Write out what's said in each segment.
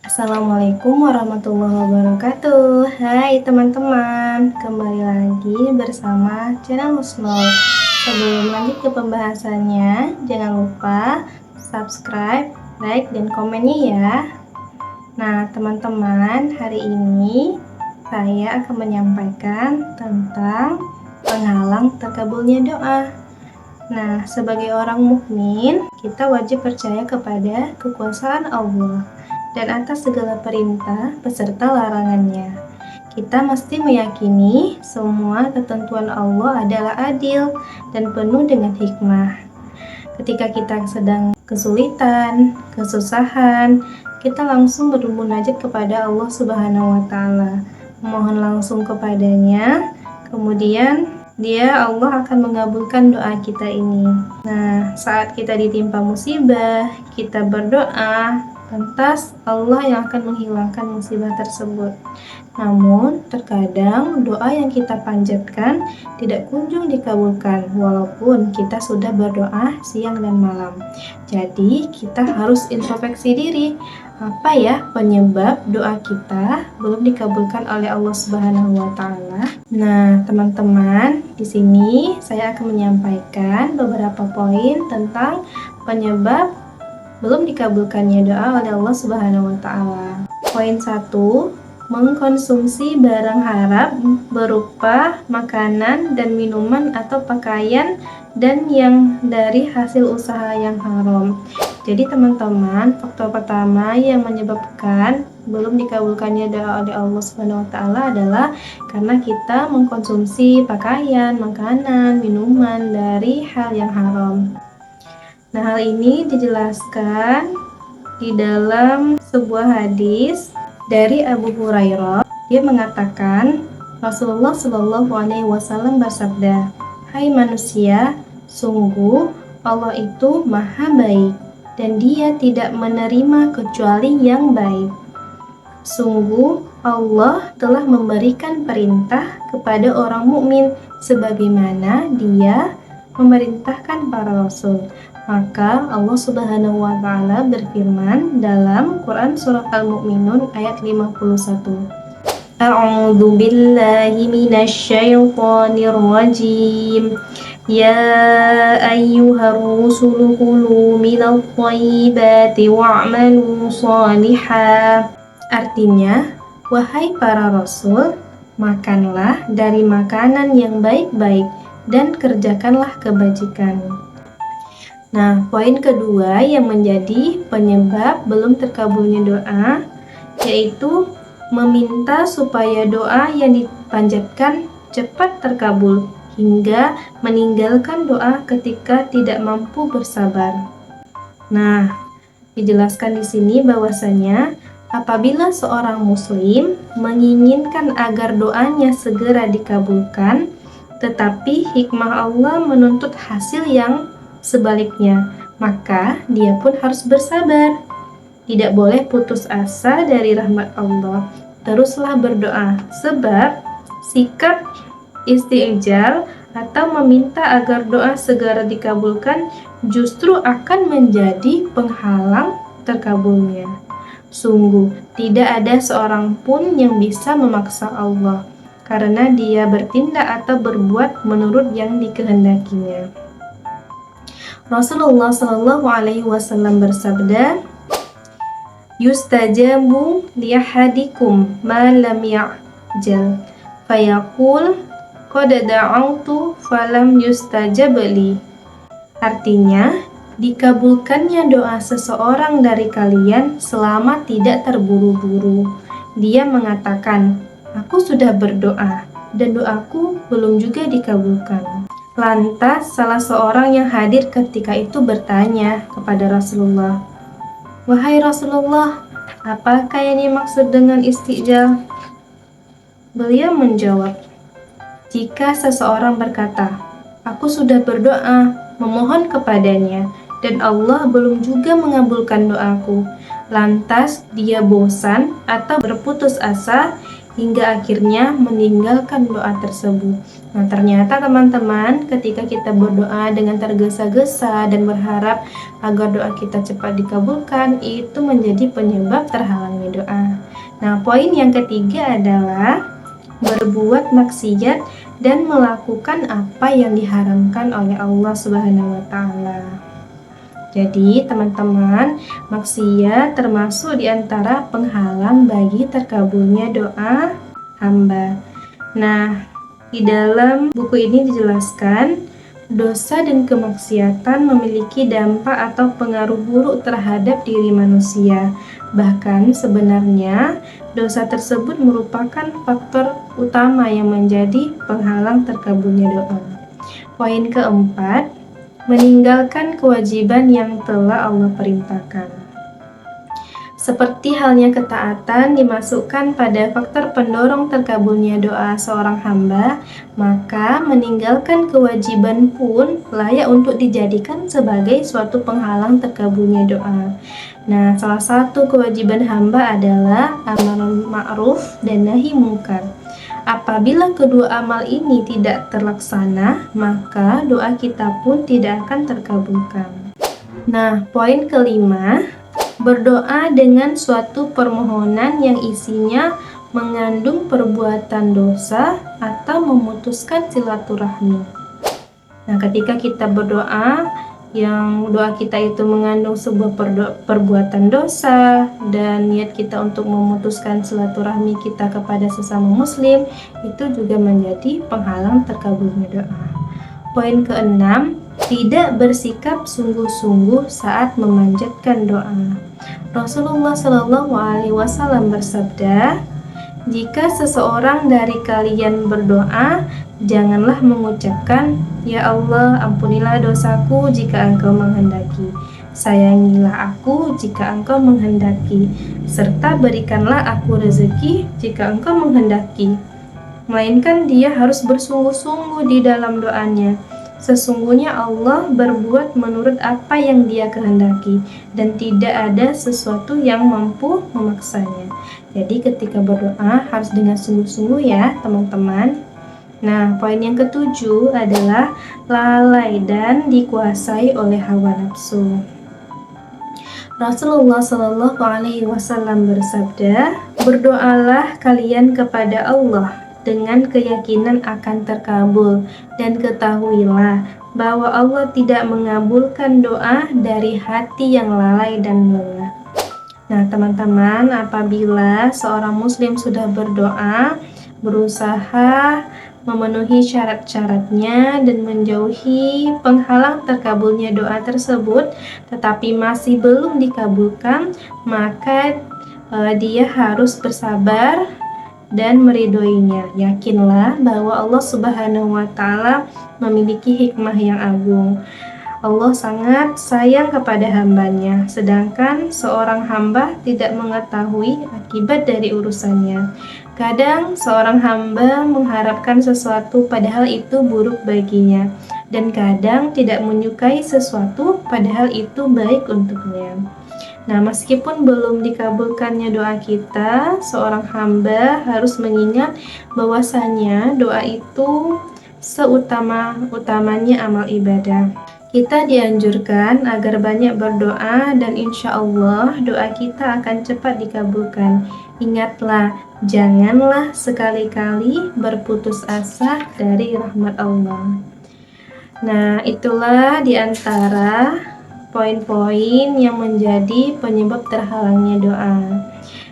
Assalamualaikum warahmatullahi wabarakatuh. Hai teman-teman, kembali lagi bersama channel Husnul. Sebelum lanjut ke pembahasannya, jangan lupa subscribe, like, dan komennya ya. Nah teman-teman, hari ini saya akan menyampaikan tentang penghalang terkabulnya doa. Nah, sebagai orang mukmin, kita wajib percaya kepada kekuasaan Allah dan atas segala perintah beserta larangannya. Kita mesti meyakini semua ketentuan Allah adalah adil dan penuh dengan hikmah. Ketika kita sedang kesulitan, kesusahan, kita langsung bermunajat kepada Allah Subhanahu wa taala. Mohon langsung kepadanya, kemudian Allah akan mengabulkan doa kita ini. Nah, saat kita ditimpa musibah, kita berdoa, lantas Allah yang akan menghilangkan musibah tersebut. Namun, terkadang doa yang kita panjatkan tidak kunjung dikabulkan walaupun kita sudah berdoa siang dan malam. Jadi, kita harus introspeksi diri. Apa ya penyebab doa kita belum dikabulkan oleh Allah Subhanahu wa taala? Nah, teman-teman, di sini saya akan menyampaikan beberapa poin tentang penyebab belum dikabulkannya doa oleh Allah Subhanahu wa taala. Poin 1, mengkonsumsi barang haram berupa makanan dan minuman atau pakaian dan yang dari hasil usaha yang haram. Jadi teman-teman, faktor pertama yang menyebabkan belum dikabulkannya doa oleh Allah Subhanahu wa taala adalah karena kita mengkonsumsi pakaian, makanan, minuman dari hal yang haram. Nah, hal ini dijelaskan di dalam sebuah hadis dari Abu Hurairah. Dia mengatakan, Rasulullah Shallallahu alaihi wasallam bersabda, "Hai manusia, sungguh Allah itu Maha baik dan Dia tidak menerima kecuali yang baik. Sungguh Allah telah memberikan perintah kepada orang mukmin sebagaimana Dia memerintahkan para rasul." Maka Allah Subhanahu wa taala berfirman dalam Quran surah Al-Mu'minun ayat 51. A'udzu billahi minasy syaithanir rajim. Ya ayyuhar rusulu kulu minat thayyibati wa'malu shalihan. Artinya, wahai para rasul, makanlah dari makanan yang baik-baik dan kerjakanlah kebajikan. Nah, poin kedua yang menjadi penyebab belum terkabulnya doa yaitu meminta supaya doa yang dipanjatkan cepat terkabul hingga meninggalkan doa ketika tidak mampu bersabar. Nah, dijelaskan di sini bahwasanya apabila seorang muslim menginginkan agar doanya segera dikabulkan, tetapi hikmah Allah menuntut hasil yang sebaliknya, maka dia pun harus bersabar. Tidak boleh putus asa dari rahmat Allah. Teruslah berdoa, sebab sikap isti'jal atau meminta agar doa segera dikabulkan justru akan menjadi penghalang terkabulnya. Sungguh, tidak ada seorang pun yang bisa memaksa Allah, karena Dia bertindak atau berbuat menurut yang dikehendakinya. Rasulullah Shallallahu alaihi wasallam bersabda, "Yustajabu li ahadikum ma lam ya'jal, fayaqul qad da'awtu falam yustajab li." Artinya, dikabulkannya doa seseorang dari kalian selama tidak terburu-buru. Dia mengatakan, "Aku sudah berdoa dan doaku belum juga dikabulkan." Lantas salah seorang yang hadir ketika itu bertanya kepada Rasulullah, "Wahai Rasulullah, apakah yang dimaksud dengan isti'jal?" Beliau menjawab, "Jika seseorang berkata, 'Aku sudah berdoa, memohon kepadanya, dan Allah belum juga mengabulkan doaku,' lantas dia bosan atau berputus asa, hingga akhirnya meninggalkan doa tersebut. Nah, ternyata teman-teman, ketika kita berdoa dengan tergesa-gesa dan berharap agar doa kita cepat dikabulkan, itu menjadi penyebab terhalangnya doa. Nah, poin yang ketiga adalah berbuat maksiat dan melakukan apa yang diharamkan oleh Allah Subhanahu wa taala. Jadi, teman-teman, maksiat termasuk di antara penghalang bagi terkabulnya doa hamba. Nah, di dalam buku ini dijelaskan, dosa dan kemaksiatan memiliki dampak atau pengaruh buruk terhadap diri manusia. Bahkan sebenarnya, dosa tersebut merupakan faktor utama yang menjadi penghalang terkabulnya doa. Poin keempat, meninggalkan kewajiban yang telah Allah perintahkan. Seperti halnya ketaatan dimasukkan pada faktor pendorong terkabulnya doa seorang hamba, maka meninggalkan kewajiban pun layak untuk dijadikan sebagai suatu penghalang terkabulnya doa. Nah, salah satu kewajiban hamba adalah amar ma'ruf dan nahi mungkar. Apabila kedua amal ini tidak terlaksana, maka doa kita pun tidak akan terkabulkan. Nah, poin kelima, berdoa dengan suatu permohonan yang isinya mengandung perbuatan dosa atau memutuskan silaturahmi. Nah, ketika kita berdoa, yang doa kita itu mengandung sebuah perbuatan dosa dan niat kita untuk memutuskan silaturahmi kita kepada sesama muslim, itu juga menjadi penghalang terkabulnya doa. Poin keenam, tidak bersikap sungguh-sungguh saat memanjatkan doa. Rasulullah Shallallahu Alaihi Wasallam bersabda, jika seseorang dari kalian berdoa, janganlah mengucapkan, "Ya Allah, ampunilah dosaku jika Engkau menghendaki. Sayangilah aku jika Engkau menghendaki, serta berikanlah aku rezeki jika Engkau menghendaki." Melainkan dia harus bersungguh-sungguh di dalam doanya. Sesungguhnya Allah berbuat menurut apa yang Dia kehendaki, dan tidak ada sesuatu yang mampu memaksanya. Jadi ketika berdoa harus dengan sungguh-sungguh ya teman-teman. Nah, poin yang ketujuh adalah lalai dan dikuasai oleh hawa nafsu. Rasulullah Shallallahu Alaihi Wasallam bersabda, berdoalah kalian kepada Allah dengan keyakinan akan terkabul, dan ketahuilah bahwa Allah tidak mengabulkan doa dari hati yang lalai dan lelah. Nah, teman-teman, apabila seorang muslim sudah berdoa, berusaha memenuhi syarat-syaratnya dan menjauhi penghalang terkabulnya doa tersebut, tetapi masih belum dikabulkan, maka dia harus bersabar dan meridhoinya. Yakinlah bahwa Allah Subhanahu wa taala memiliki hikmah yang agung. Allah sangat sayang kepada hambanya, sedangkan seorang hamba tidak mengetahui akibat dari urusannya. Kadang seorang hamba mengharapkan sesuatu padahal itu buruk baginya, dan kadang tidak menyukai sesuatu padahal itu baik untuknya. Nah, meskipun belum dikabulkannya doa kita, seorang hamba harus mengingat bahwasanya doa itu seutama-utamanya amal ibadah. Kita dianjurkan agar banyak berdoa dan insya Allah doa kita akan cepat dikabulkan. Ingatlah, janganlah sekali-kali berputus asa dari rahmat Allah. Nah, itulah di antara poin-poin yang menjadi penyebab terhalangnya doa.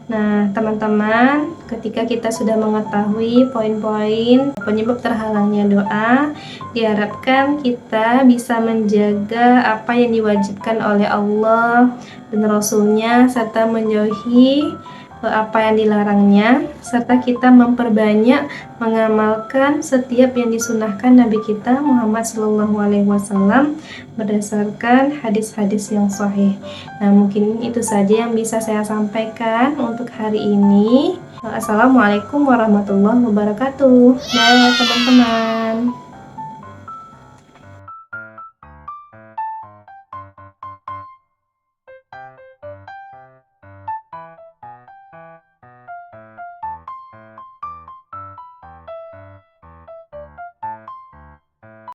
Nah, teman-teman, ketika kita sudah mengetahui poin-poin penyebab terhalangnya doa, diharapkan kita bisa menjaga apa yang diwajibkan oleh Allah dan Rasul-Nya, serta menjauhi apa yang dilarangnya, serta kita memperbanyak mengamalkan setiap yang disunahkan Nabi kita Muhammad SAW berdasarkan hadis-hadis yang sahih. Nah, mungkin itu saja yang bisa saya sampaikan untuk hari ini. Assalamualaikum warahmatullahi wabarakatuh. Dadah teman-teman.